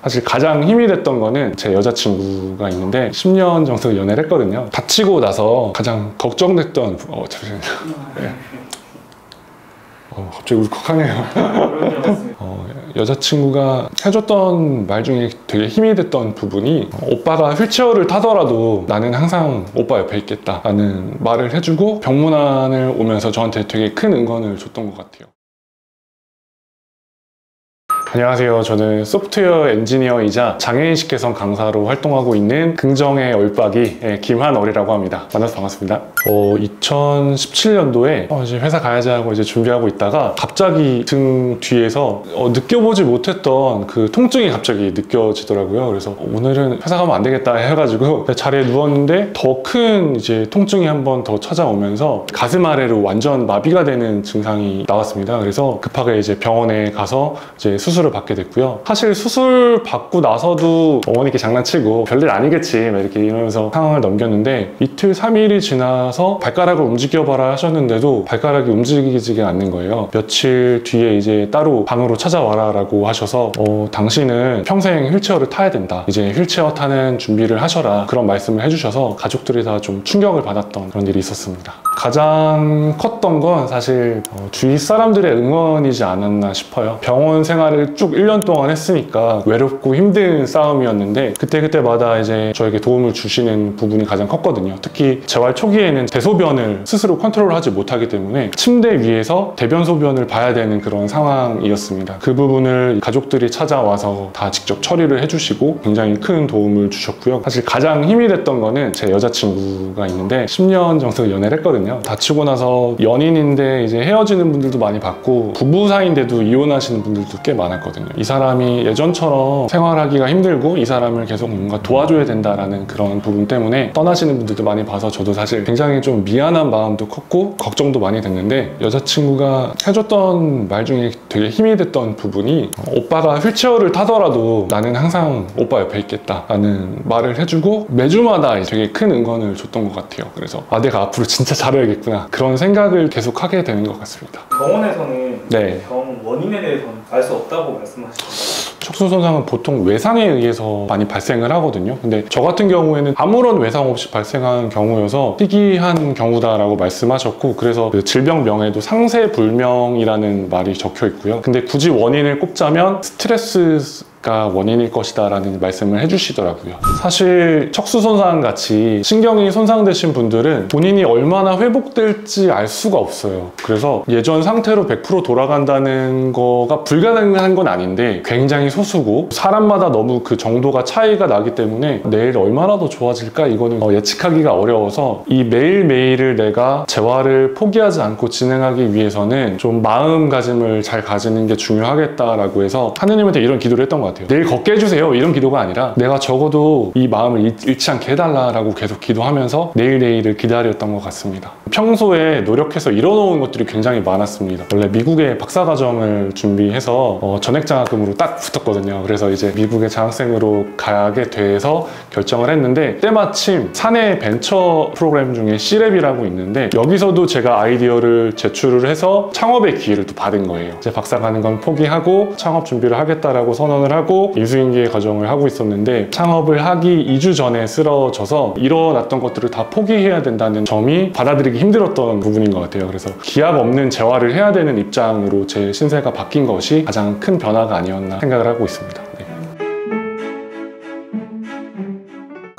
사실 가장 힘이 됐던 거는 제 여자친구가 있는데 10년 정도 연애를 했거든요. 다치고 나서 가장 걱정됐던 잠시만요. 네. 갑자기 울컥하네요. 여자친구가 해줬던 말 중에 되게 힘이 됐던 부분이 오빠가 휠체어를 타더라도 나는 항상 오빠 옆에 있겠다 라는 말을 해주고 병문안을 오면서 저한테 되게 큰 응원을 줬던 것 같아요. 안녕하세요. 저는 소프트웨어 엔지니어이자 장애인식 개선 강사로 활동하고 있는 긍정의 얼박이 김한월이라고 합니다. 만나서 반갑습니다. 2017년도에 이제 회사 가야지 하고 이제 준비하고 있다가 갑자기 등 뒤에서 느껴보지 못했던 그 통증이 갑자기 느껴지더라고요. 그래서 오늘은 회사 가면 안 되겠다 해가지고 자리에 누웠는데 더 큰 이제 통증이 한 번 더 찾아오면서 가슴 아래로 완전 마비가 되는 증상이 나왔습니다. 그래서 급하게 이제 병원에 가서 이제 수술을 받게 됐고요. 사실 수술 받고 나서도 어머니께 장난치고 별일 아니겠지 이렇게 이러면서 상황을 넘겼는데 이틀 3일이 지나서 발가락을 움직여봐라 하셨는데도 발가락이 움직이지가 않는 거예요. 며칠 뒤에 이제 따로 방으로 찾아와라 라고 하셔서 당신은 평생 휠체어를 타야 된다. 이제 휠체어 타는 준비를 하셔라. 그런 말씀을 해주셔서 가족들이 다 좀 충격을 받았던 그런 일이 있었습니다. 가장 컸던 건 사실 주위 사람들의 응원이지 않았나 싶어요. 병원 생활을 쭉 1년 동안 했으니까 외롭고 힘든 싸움이었는데 그때마다 이제 저에게 도움을 주시는 부분이 가장 컸거든요. 특히 재활 초기에는 대소변을 스스로 컨트롤하지 못하기 때문에 침대 위에서 대변 소변을 봐야 되는 그런 상황이었습니다. 그 부분을 가족들이 찾아와서 다 직접 처리를 해주시고 굉장히 큰 도움을 주셨고요. 사실 가장 힘이 됐던 거는 제 여자친구가 있는데 10년 정도 연애를 했거든요. 다치고 나서 연인인데 이제 헤어지는 분들도 많이 봤고 부부 사이인데도 이혼하시는 분들도 꽤 많았거든요. 이 사람이 예전처럼 생활하기가 힘들고 이 사람을 계속 뭔가 도와줘야 된다라는 그런 부분 때문에 떠나시는 분들도 많이 봐서 저도 사실 굉장히 좀 미안한 마음도 컸고 걱정도 많이 됐는데 여자친구가 해줬던 말 중에 되게 힘이 됐던 부분이 오빠가 휠체어를 타더라도 나는 항상 오빠 옆에 있겠다 라는 말을 해주고 매주마다 되게 큰 응원을 줬던 것 같아요. 그래서 내가 앞으로 진짜 잘해야겠구나 그런 생각을 계속 하게 되는 것 같습니다. 병원에서는 네. 병 원인에 대해서는 알 수 없다고 말씀하시잖아요. 척수 손상은 보통 외상에 의해서 많이 발생을 하거든요. 근데 저 같은 경우에는 아무런 외상 없이 발생한 경우여서 희귀한 경우다라고 말씀하셨고 그래서 그 질병명에도 상세불명이라는 말이 적혀 있고요. 근데 굳이 원인을 꼽자면 스트레스가 원인일 것이다 라는 말씀을 해주시더라고요. 사실 척수 손상 같이 신경이 손상되신 분들은 본인이 얼마나 회복될지 알 수가 없어요. 그래서 예전 상태로 100% 돌아간다는 거가 불가능한 건 아닌데 굉장히 소수고 사람마다 너무 그 정도가 차이가 나기 때문에 내일 얼마나 더 좋아질까 이거는 예측하기가 어려워서 이 매일매일을 내가 재활을 포기하지 않고 진행하기 위해서는 좀 마음가짐을 잘 가지는 게 중요하겠다라고 해서 하느님한테 이런 기도를 했던 것 같아요. 내일 걷게 해주세요 이런 기도가 아니라 내가 적어도 이 마음을 잃지 않게 해달라고 계속 기도하면서 내일을 기다렸던 것 같습니다. 평소에 노력해서 이뤄놓은 것들이 굉장히 많았습니다. 원래 미국에 박사과정을 준비해서 전액장학금으로 딱 붙었거든요. 그래서 이제 미국의 장학생으로 가게 돼서 결정을 했는데 때마침 사내 벤처 프로그램 중에 C랩이라고 있는데 여기서도 제가 아이디어를 제출을 해서 창업의 기회를 또 받은 거예요. 이제 박사 가는 건 포기하고 창업 준비를 하겠다라고 선언을 하고 인수인계 과정을 하고 있었는데 창업을 하기 2주 전에 쓰러져서 일어났던 것들을 다 포기해야 된다는 점이 받아들이기 힘들었던 부분인 것 같아요. 그래서 기약 없는 재활을 해야 되는 입장으로 제 신세가 바뀐 것이 가장 큰 변화가 아니었나 생각을 하고 있습니다.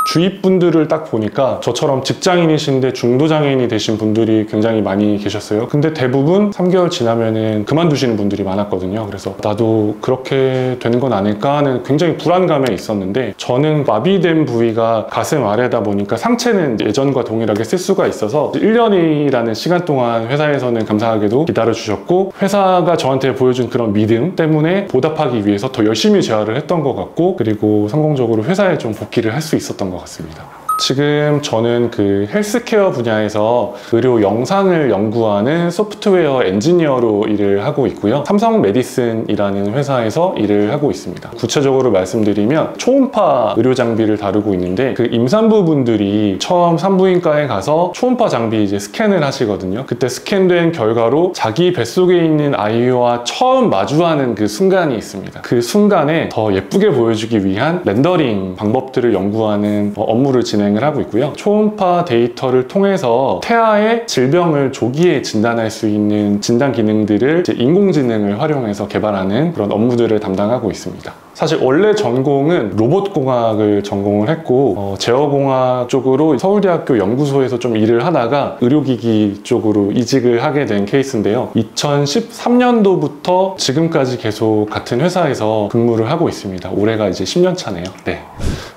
주위 분들을 딱 보니까 저처럼 직장인이신데 중도장애인이 되신 분들이 굉장히 많이 계셨어요. 근데 대부분 3개월 지나면은 그만두시는 분들이 많았거든요. 그래서 나도 그렇게 되는 건 아닐까 하는 굉장히 불안감에 있었는데 저는 마비된 부위가 가슴 아래다 보니까 상체는 예전과 동일하게 쓸 수가 있어서 1년이라는 시간 동안 회사에서는 감사하게도 기다려주셨고 회사가 저한테 보여준 그런 믿음 때문에 보답하기 위해서 더 열심히 재활을 했던 것 같고 그리고 성공적으로 회사에 좀 복귀를 할 수 있었던 것 같습니다. 지금 저는 그 헬스케어 분야에서 의료 영상을 연구하는 소프트웨어 엔지니어로 일을 하고 있고요. 삼성 메디슨이라는 회사에서 일을 하고 있습니다. 구체적으로 말씀드리면 초음파 의료 장비를 다루고 있는데 그 임산부 분들이 처음 산부인과에 가서 초음파 장비 이제 스캔을 하시거든요. 그때 스캔된 결과로 자기 뱃속에 있는 아이와 처음 마주하는 그 순간이 있습니다. 그 순간에 더 예쁘게 보여주기 위한 렌더링 방법들을 연구하는 업무를 진행을 하고 있고요. 초음파 데이터를 통해서 태아의 질병을 조기에 진단할 수 있는 진단 기능들을 이제 인공지능을 활용해서 개발하는 그런 업무들을 담당하고 있습니다. 사실 원래 전공은 로봇공학을 전공을 했고 제어공학 쪽으로 서울대학교 연구소에서 좀 일을 하다가 의료기기 쪽으로 이직을 하게 된 케이스인데요. 2013년도부터 지금까지 계속 같은 회사에서 근무를 하고 있습니다. 올해가 이제 10년 차네요. 네.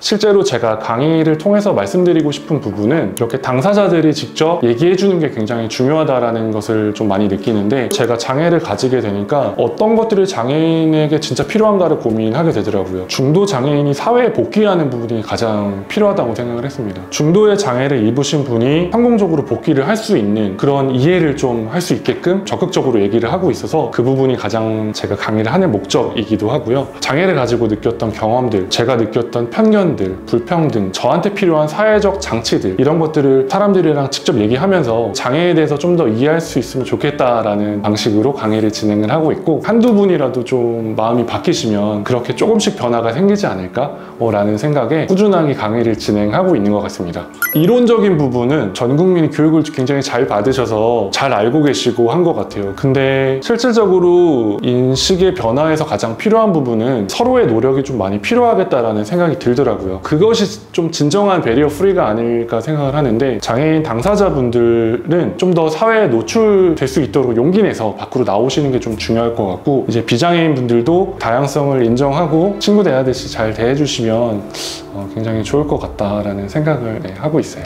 실제로 제가 강의를 통해서 말씀드리고 싶은 부분은 이렇게 당사자들이 직접 얘기해 주는 게 굉장히 중요하다는 것을 좀 많이 느끼는데, 제가 장애를 가지게 되니까 어떤 것들이 장애인에게 진짜 필요한가를 고민하게 되더라고요. 중도 장애인이 사회에 복귀하는 부분이 가장 필요하다고 생각을 했습니다. 중도의 장애를 입으신 분이 성공적으로 복귀를 할 수 있는 그런 이해를 좀 할 수 있게끔 적극적으로 얘기를 하고 있어서 그 부분이 가장 제가 강의를 하는 목적이기도 하고요. 장애를 가지고 느꼈던 경험들, 제가 느꼈던 편견들, 불평등, 저한테 필요한 사회적 장치들, 이런 것들을 사람들이랑 직접 얘기하면서 장애에 대해서 좀 더 이해할 수 있으면 좋겠다라는 방식으로 강의를 진행을 하고 있고, 한두 분이라도 좀 마음이 바뀌시면 그렇게 조금씩 변화가 생기지 않을까? 라는 생각에 꾸준하게 강의를 진행하고 있는 것 같습니다. 이론적인 부분은 전 국민이 교육을 굉장히 잘 받으셔서 잘 알고 계시고 한 것 같아요. 근데 실질적으로 인식의 변화에서 가장 필요한 부분은 서로의 노력이 좀 많이 필요하겠다라는 생각이 들더라고요. 그것이 좀 진정한 베리어 프리가 아닐까 생각을 하는데, 장애인 당사자분들은 좀 더 사회에 노출될 수 있도록 용기 내서 밖으로 나오시는 게 좀 중요할 것 같고, 이제 비장애인 분들도 다양성을 인정하고 친구 대하듯이 잘 대해주시면 굉장히 좋을 것 같다라는 생각을 하고 있어요.